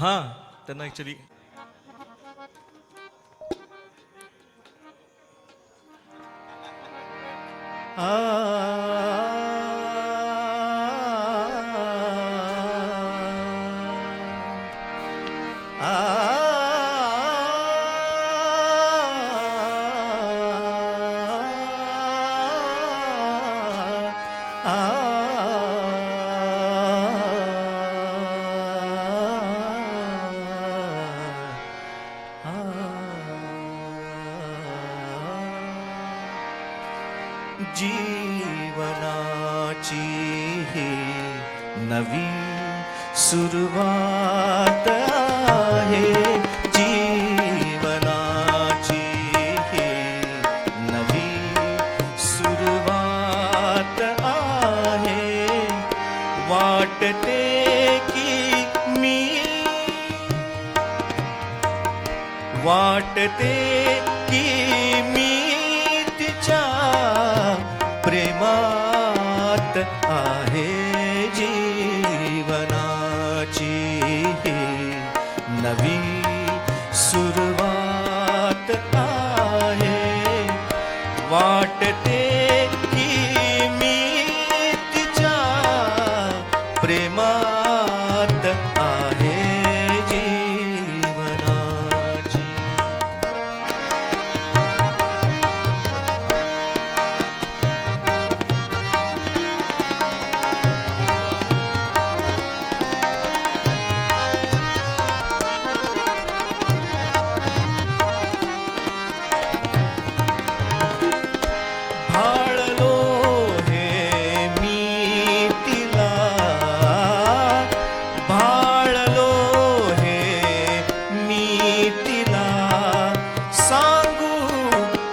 हां त्यांना ॲक्च्युली जीवनाची ही नवी सुरुवात आहे जीवनाची ही नवी सुरुवात आहे वाटते की मी तिच्या प्रेमात आहे जीवनाची ही नवी सुरुवात आहे वाटते की मी तिच्या प्रेमात आहे जीवनाची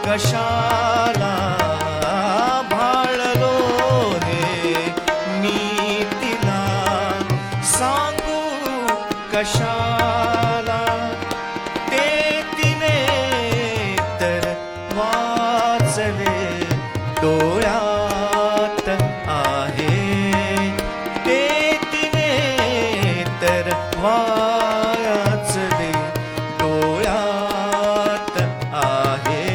कशाला भाळलो रे मी तिला सांगू कशाला ते तिने तर वाचले डोळ्यात आहे ते तिने तर वाचले डोळ्यात आहे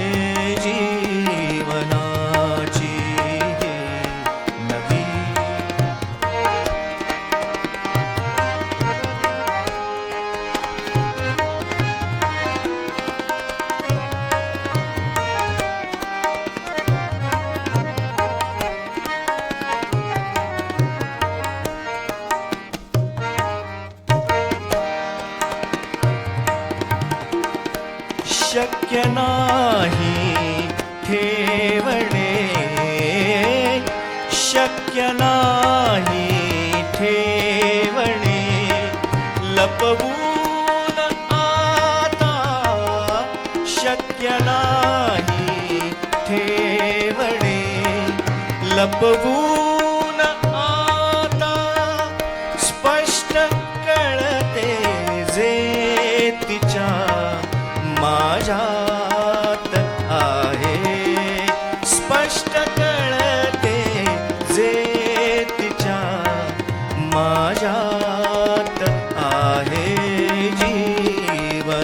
जीवनाची ही नवी शक्य नाही ठेवणे शक्य नाही ठेवणे लपवून आता शक्य नाही ठेवणे लपवून आता स्पष्ट कळते जे तिच्या माझ्यात आहे स्पष्ट कळते जे तिच्या माझ्यात आहे जीवनाची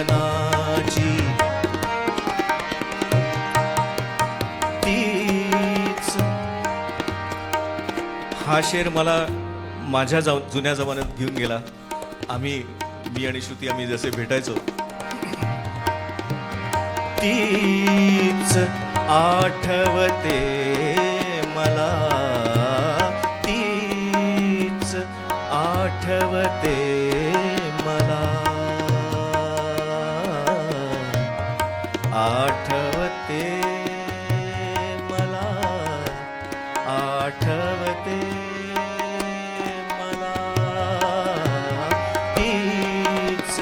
तीच हा शेर मला माझ्या जुन्या जमान्यात घेऊन गेला मी आणि श्रुती आम्ही जसे भेटायचो तीच आठवते मला तीच आठवते मला आठवते मला आठवते मला तीच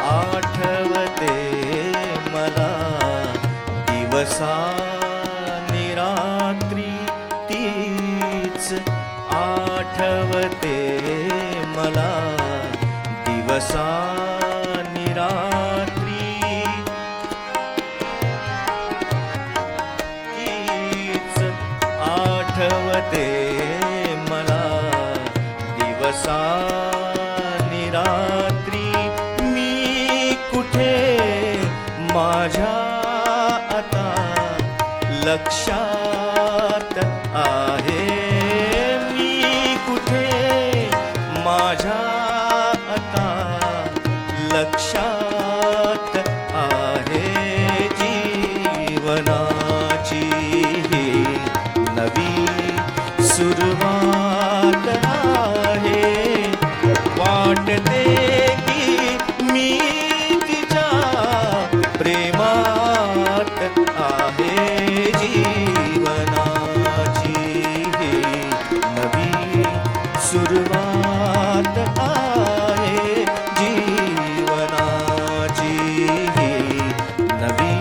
आठवते मला दिवसानी रात्री तीच आठवते मला दिवसानी रात्री तीच आठवते मला दिवसानी रात्री लक्षात आहे मी कुठे माझ्या आता लक्षात आहे जीवनाची ही नवी सुरुवात आहे वाटते की मी तिच्या प्रेमात आहे जीवनाची ही नवी सुरुवात आहे जीवनाची ही नवी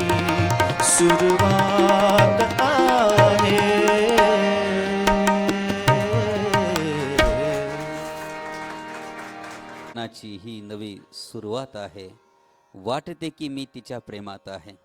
सुरुवात आहे नाची ही नवी सुरुवात आहे वाटते की मी तिच्या प्रेमात आहे